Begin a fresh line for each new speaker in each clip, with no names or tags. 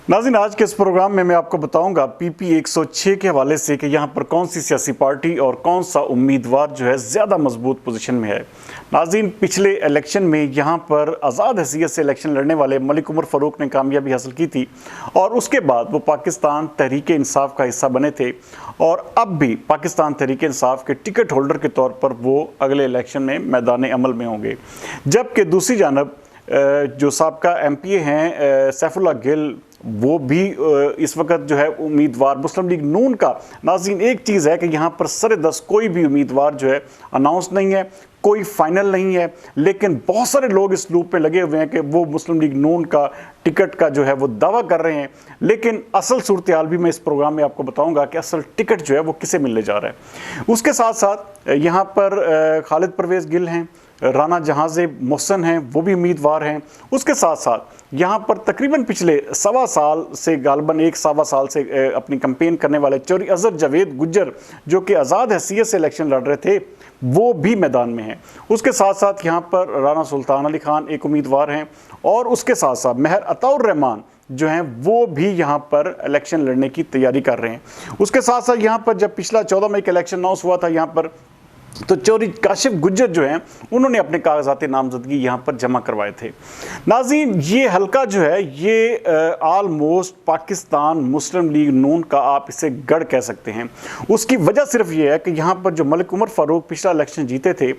नाज़रीन, आज के इस प्रोग्राम में मैं आपको बताऊंगा PP 106 के हवाले से कि यहाँ पर कौन सी सियासी पार्टी और कौन सा उम्मीदवार जो है ज़्यादा मजबूत पोजीशन में है। नाज़रीन, पिछले इलेक्शन में यहाँ पर आज़ाद हैसियत से इलेक्शन लड़ने वाले मलिक उमर फ़ारूक ने कामयाबी हासिल की थी और उसके बाद वो पाकिस्तान तहरीक इंसाफ का हिस्सा बने थे और अब भी पाकिस्तान तहरीक इंसाफ के टिकट होल्डर के तौर पर वो अगले इलेक्शन में मैदान अमल में होंगे। जबकि दूसरी जानब जो साबका MPA हैं सैफुल्लाह गिल, वो भी इस वक्त जो है उम्मीदवार मुस्लिम लीग नून का। नाज़रीन, एक चीज़ है कि यहाँ पर सर-ए-दस्त कोई भी उम्मीदवार जो है अनाउंस नहीं है, कोई फाइनल नहीं है, लेकिन बहुत सारे लोग इस लूप में लगे हुए हैं कि वो मुस्लिम लीग नून का टिकट का जो है वो दावा कर रहे हैं। लेकिन असल सूरत हाल भी मैं इस प्रोग्राम में आपको बताऊंगा कि असल टिकट जो है वो किसे मिलने जा रहा है। उसके साथ साथ यहाँ पर खालिद परवेज़ गिल हैं, राना जहाज़े मोहसन हैं, वो भी उम्मीदवार हैं। उसके साथ साथ यहाँ पर तकरीबन पिछले सवा साल से गालबन एक सवा साल से अपनी कैंपेन करने वाले चौधरी अजहर जावेद गुज्जर, जो कि आज़ाद हैसियत से इलेक्शन लड़ रहे थे, वो भी मैदान में हैं। उसके साथ साथ यहाँ पर राना सुल्तान अली खान एक उम्मीदवार हैं और उसके साथ साथ महर अताउर रहमान जो हैं वो भी यहाँ पर इलेक्शन लड़ने की तैयारी कर रहे हैं। उसके साथ साथ यहाँ पर जब पिछला 14 मई का इलेक्शन अनाउंस हुआ था यहाँ पर, तो चौधरी काशिफ गुज्जर जो हैं उन्होंने अपने कागजात नामजदगी यहाँ पर जमा करवाए थे। नाज़रीन, ये हल्का जो है ये आलमोस्ट पाकिस्तान मुस्लिम लीग नून का आप इसे गढ़ कह सकते हैं। उसकी वजह सिर्फ ये है कि यहाँ पर जो मलिक उमर फ़ारूक पिछला इलेक्शन जीते थे,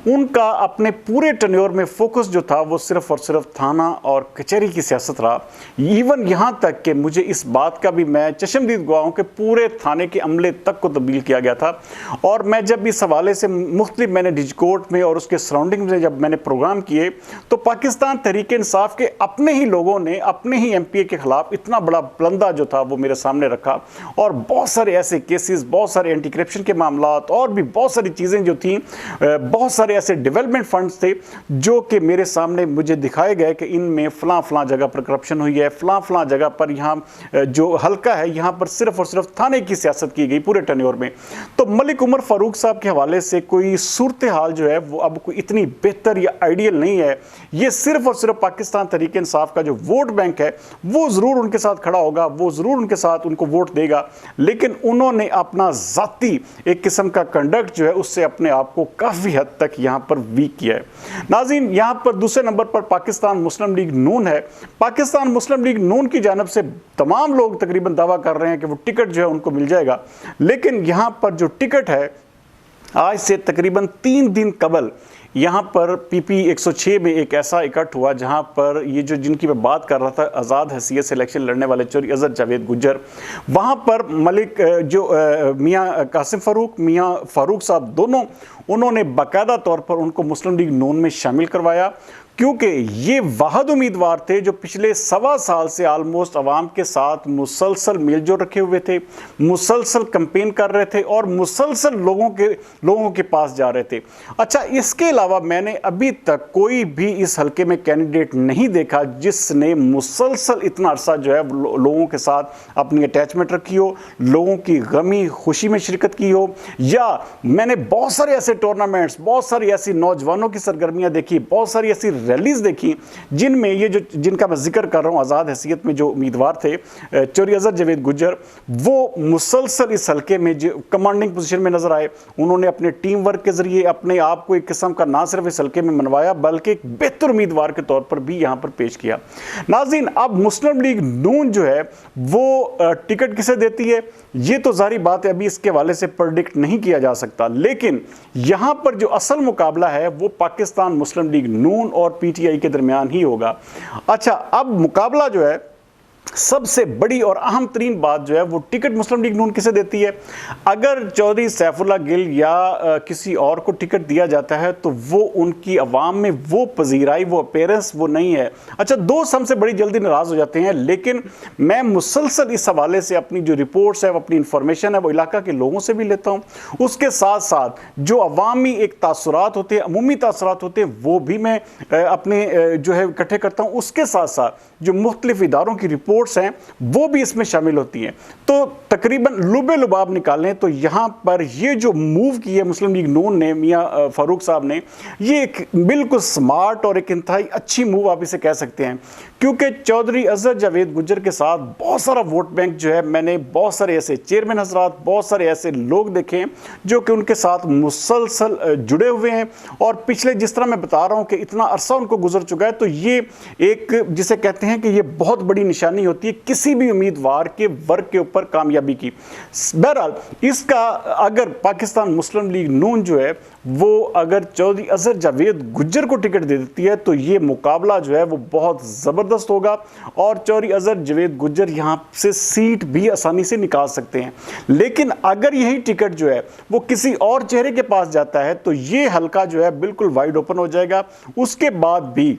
उनका अपने पूरे टन्योर में फोकस जो था वो सिर्फ और सिर्फ थाना और कचहरी की सियासत रहा। इवन यहाँ तक कि मुझे इस बात का भी मैं चशमदीद गवाह हूँ कि पूरे थाने के अमले तक को तब्दील किया गया था। और मैं जब इस हवाले से मुख्तलिफ मैंने डिजकोर्ट में और उसके सराउंडिंग में जब मैंने प्रोग्राम किए, तो पाकिस्तान तहरीक इंसाफ के अपने ही लोगों ने अपने ही MPA के खिलाफ इतना बड़ा प्लंदा जो था वो मेरे सामने रखा और बहुत सारे ऐसे केसेस, बहुत सारे एंटी करप्शन के मामलात और भी बहुत सारी चीज़ें जो थी, बहुत सारे ऐसे डेवलपमेंट फंड्स थे जो कि मेरे सामने मुझे दिखाए गए कि इनमें फ़लाँ जगह पर करप्शन हुई है, फ़लाँ जगह पर यहाँ जो हल्का है यहाँ पर सिर्फ और सिर्फ थाने की सियासत की गई पूरे टन्योर में। तो मलिक उमर फ़ारूक साहब के हवाले से कोई सूरत हाल जो है वो अब कोई इतनी बेहतर या आइडियल नहीं है। ये सिर्फ और सिर्फ पाकिस्तान तहरीक इंसाफ का जो वोट बैंक है वो ज़रूर उनके साथ खड़ा होगा, वो ज़रूर उनके साथ उनको वोट देगा, लेकिन उन्होंने अपना ज़ाती एक किस्म का कंडक्ट जो है उससे अपने आप को काफ़ी हद तक यहाँ पर वीक किया है। नाज़रीन, यहाँ पर दूसरे नंबर पर पाकिस्तान मुस्लिम लीग नून है। पाकिस्तान मुस्लिम लीग नून की जानब से तमाम लोग तकरीबन दावा कर रहे हैं कि वो टिकट जो है उनको मिल जाएगा, लेकिन यहाँ पर जो टिकट है आज से तकरीबन 3 दिन कबल यहाँ पर PP 106 में एक ऐसा इकट्ठ हुआ जहाँ पर ये जो जिनकी मैं बात कर रहा था आज़ाद हैसियत से इलेक्शन लड़ने वाले चौधरी अजहर जावेद गुज्जर, वहाँ पर मलिक जो मियाँ कासिम फ़ारूक, मियाँ फ़ारूक साहब, दोनों उन्होंने बाकायदा तौर पर उनको मुस्लिम लीग नून में शामिल करवाया, क्योंकि ये वाहद उम्मीदवार थे जो पिछले सवा साल से आलमोस्ट अवाम के साथ मुसलसल मेलजोल रखे हुए थे, मुसलसल कैंपेन कर रहे थे और मुसलसल लोगों के पास जा रहे थे। अच्छा, इसके अलावा मैंने अभी तक कोई भी इस हल्के में कैंडिडेट नहीं देखा जिसने मुसलसल इतना अरसा जो है लोगों के साथ अपनी अटैचमेंट रखी हो, लोगों की गमी खुशी में शिरकत की हो। या मैंने बहुत सारे ऐसे टूर्नामेंट्स, बहुत सारी ऐसी नौजवानों की सरगर्मियाँ देखी, बहुत सारी ऐसी रैलीज देखी जिनमें ये जो जिनका मैं जिक्र कर रहा हूँ आज़ाद हैसियत में जो उम्मीदवार थे चौधरी अजहर जावेद गुज्जर, वो मुसलसल इस हल्के में जो कमांडिंग पोजीशन में नजर आए। उन्होंने अपने टीम वर्क के जरिए अपने आप को एक किस्म का ना सिर्फ इस हल्के में मनवाया बल्कि एक बेहतर उम्मीदवार के तौर पर भी यहाँ पर पेश किया। नाज़रीन, अब मुस्लिम लीग नून जो है वो टिकट किसे देती है ये तो जाहिर बात है अभी इसके हवाले से प्रेडिक्ट नहीं किया जा सकता, लेकिन यहाँ पर जो असल मुकाबला है वो पाकिस्तान मुस्लिम लीग नून और PTI के दरमियान ही होगा। अच्छा, अब मुकाबला जो है सबसे बड़ी और अहम तरीन बात जो है वो टिकट मुस्लिम लीग नून किसे देती है। अगर चौधरी सैफुल्लाह गिल या किसी और को टिकट दिया जाता है तो वो उनकी अवाम में वो पजीराई, वो अपेयरेंस वो नहीं है। अच्छा, दोस्त हमसे बड़ी जल्दी नाराज़ हो जाते हैं, लेकिन मैं मुसलसल इस हवाले से अपनी जो रिपोर्ट्स है, अपनी इंफॉर्मेशन है, वो इलाका के लोगों से भी लेता हूँ। उसके साथ साथ जो अवामी एक तासुरात होते हैं, अमूमी तासुरात होते हैं, वो भी मैं अपने जो है इकट्ठे करता हूँ। उसके साथ साथ जो मुख्तलिफ इदारों की रिपोर्ट सपोर्ट्स हैं वो भी इसमें शामिल होती हैं। तो तकरीबन लुबे लुबाब निकालें तो यहाँ पर ये जो मूव की है मुस्लिम लीग नून ने, मियाँ फारूक साहब ने, ये एक बिल्कुल स्मार्ट और एक इंतहाई अच्छी मूव आप इसे कह सकते हैं, क्योंकि चौधरी अजहर जावेद गुज्जर के साथ बहुत सारा वोट बैंक जो है, मैंने बहुत सारे ऐसे चेयरमैन हजरात, बहुत सारे ऐसे लोग देखे हैं जो कि उनके साथ मुसलसल जुड़े हुए हैं। और पिछले जिस तरह मैं बता रहा हूं कि इतना अरसा उनको गुजर चुका है, तो ये एक जिसे कहते हैं कि ये बहुत बड़ी निशानी होती है किसी भी उम्मीदवार के वर्क के ऊपर कामयाबी की। बहरहाल इसका अगर पाकिस्तान मुस्लिम लीग नून जो है वो अगर चौधरी अजहर जावेद गुज्जर को टिकट दे देती है तो ये मुकाबला जो है वो बहुत ज़बरदस्त होगा और चौधरी अजहर जावेद गुज्जर यहाँ से सीट भी आसानी से निकाल सकते हैं। लेकिन अगर यही टिकट जो है वो किसी और चेहरे के पास जाता है तो ये हल्का जो है बिल्कुल वाइड ओपन हो जाएगा। उसके बाद भी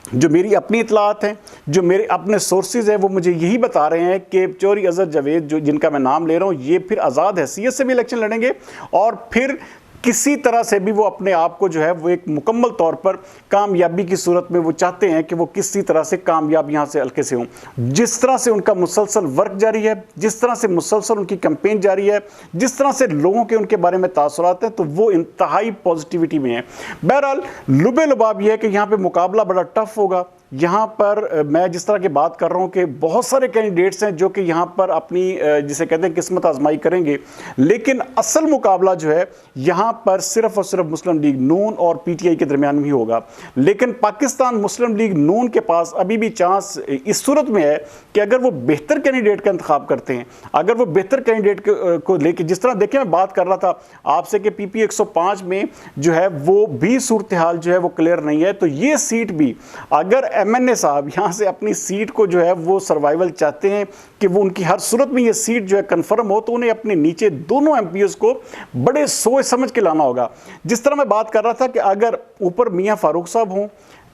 जो मेरी अपनी इतलात हैं, जो मेरे अपने सोर्सेज हैं, वो मुझे यही बता रहे हैं कि चौधरी अजहर जावेद जो जिनका मैं नाम ले रहा हूँ ये फिर आज़ाद हैसियत से भी इलेक्शन लड़ेंगे और फिर किसी तरह से भी वो अपने आप को जो है वो एक मुकम्मल तौर पर कामयाबी की सूरत में वो चाहते हैं कि वो किसी तरह से कामयाब यहाँ से हल्के से हों। जिस तरह से उनका मुसलसल वर्क जारी है, जिस तरह से मुसलसल उनकी कैंपेन जारी है, जिस तरह से लोगों के उनके बारे में तासुरात हैं, तो वो इंतहाई पॉजिटिविटी में है। बहरहाल लुबे लुबाब यह है कि यहाँ पर मुकाबला बड़ा टफ होगा। यहाँ पर मैं जिस तरह की बात कर रहा हूँ कि बहुत सारे कैंडिडेट्स हैं जो कि यहाँ पर अपनी जिसे कहते हैं किस्मत आजमाई करेंगे, लेकिन असल मुकाबला जो है यहाँ पर सिर्फ और सिर्फ मुस्लिम लीग नून और पीटीआई के दरमियान में ही होगा। लेकिन पाकिस्तान मुस्लिम लीग नून के पास अभी भी चांस इस सूरत में है कि अगर वो बेहतर कैंडिडेट का इंतखाब करते हैं, अगर वो बेहतर कैंडिडेट को लेकर, जिस तरह देखिए मैं बात कर रहा था आपसे कि पीपी 105 में जो है वो भी सूरत हाल जो है वो क्लियर नहीं है, तो ये सीट भी अगर एमएनए साहब यहाँ से अपनी सीट को जो है वो सर्वाइवल चाहते हैं कि वो उनकी हर सूरत में ये सीट जो है कंफर्म हो, तो उन्हें अपने नीचे दोनों एमपीएस को बड़े सोच समझ के लाना होगा। जिस तरह मैं बात कर रहा था कि अगर ऊपर मियाँ फारूक साहब हों,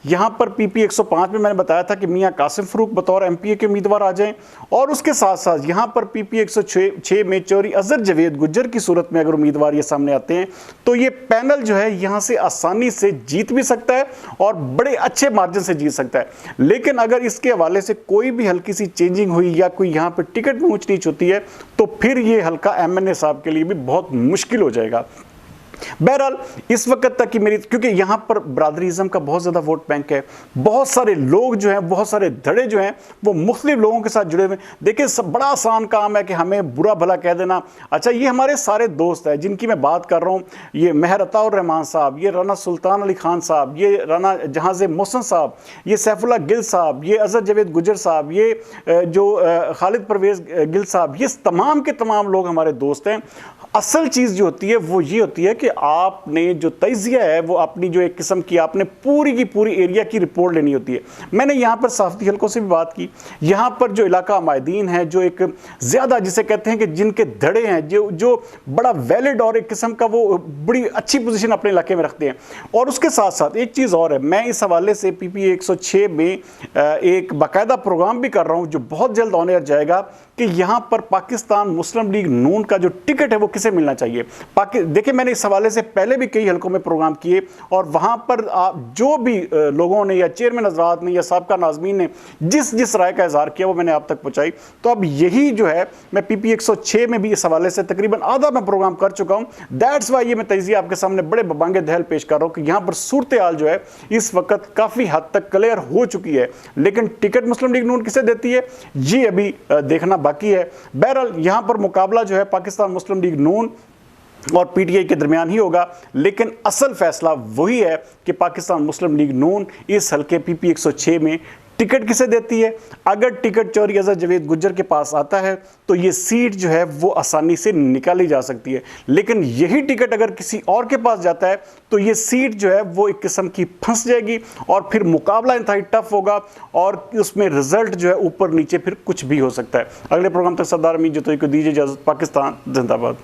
यहाँ पर पीपी 105 में मैंने बताया था कि मियाँ कासिम फरूक बतौर एमपीए के उम्मीदवार आ जाएं, और उसके साथ साथ यहाँ पर पीपी 106 में चौधरी अजहर जावेद गुज्जर की सूरत में अगर उम्मीदवार ये सामने आते हैं तो ये पैनल जो है यहाँ से आसानी से जीत भी सकता है और बड़े अच्छे मार्जिन से जीत सकता है। लेकिन अगर इसके हवाले से कोई भी हल्की सी चेंजिंग हुई या कोई यहाँ पर टिकट में ऊंच नीच होती है तो फिर ये हल्का एमएनए साहब के लिए भी बहुत मुश्किल हो जाएगा। बहरहाल इस वक्त तक की मेरी, क्योंकि यहाँ पर बरादरीज़म का बहुत ज़्यादा वोट बैंक है, बहुत सारे लोग जो हैं, बहुत सारे धड़े जो हैं वो मुख्तलिफ लोगों के साथ जुड़े हुए हैं। देखिए सब बड़ा आसान काम है कि हमें बुरा भला कह देना। अच्छा, ये हमारे सारे दोस्त हैं जिनकी मैं बात कर रहा हूँ, ये महर अताउर रहमान साहब, ये राना सुल्तान अली खान साहब, ये राना जहाज़ मोहसन साहब, ये सैफुल्लाह गिल साहब, ये अजहर जावेद गुज्जर साहब, ये जो खालिद परवेज़ गिल साहब, ये तमाम के तमाम लोग हमारे दोस्त हैं। असल चीज़ जो होती है वो ये होती है कि आपने जो तजिया है वो अपनी जो एक किस्म की आपने पूरी की पूरी एरिया की रिपोर्ट लेनी होती है। मैंने यहाँ पर साफ़ी हल्कों से भी बात की, यहाँ पर जो इलाका माहिदीन है, जो एक ज़्यादा जिसे कहते हैं कि जिनके धड़े हैं, जो बड़ा वैलिड और एक किस्म का वो बड़ी अच्छी पोजीशन अपने इलाके में रखते हैं। और उसके साथ साथ एक चीज़ और है, मैं इस हवाले से पीपी 106 में एक बाकायदा प्रोग्राम भी कर रहा हूँ जो बहुत जल्द ऑन एयर जाएगा कि यहाँ पर पाकिस्तान मुस्लिम लीग नून का जो टिकट है वो किसे मिलना चाहिए। देखिए मैंने इस हवाले से पहले भी कई हलकों में प्रोग्राम किए और वहाँ पर जो भी लोगों ने या चेयरमैन हजरात ने या साबका नाज़मीन ने जिस जिस राय का इजहार किया वो मैंने आप तक पहुँचाई। तो अब यही जो है मैं पीपी 106 में भी इस हवाले से तकरीबन आधा मैं प्रोग्राम कर चुका हूँ। दैट्स वाई ये मैं तजिया आपके सामने बड़े बबांगे दहल पेश कर रहा हूँ कि यहाँ पर सूरत हाल जो है इस वक्त काफ़ी हद तक क्लियर हो चुकी है, लेकिन टिकट मुस्लिम लीग नून किसे देती है ये अभी देखना बाकी है। बहरहाल यहाँ पर मुकाबला जो है पाकिस्तान मुस्लिम लीग नून और पीटीआई के दरमियान ही होगा, लेकिन असल फैसला वही है कि पाकिस्तान मुस्लिम लीग नून इस हल्के पीपी 106 में टिकट किसे देती है। अगर टिकट चौधरी अजहर जावेद गुज्जर के पास आता है तो ये सीट जो है वो आसानी से निकाली जा सकती है, लेकिन यही टिकट अगर किसी और के पास जाता है तो ये सीट जो है वो एक किस्म की फंस जाएगी और फिर मुकाबला इंतहाई टफ होगा और उसमें रिजल्ट जो है ऊपर नीचे फिर कुछ भी हो सकता है। अगले प्रोग्राम तक सरदार अमीन जो तो दीजिए इजाज़त। पाकिस्तान जिंदाबाद।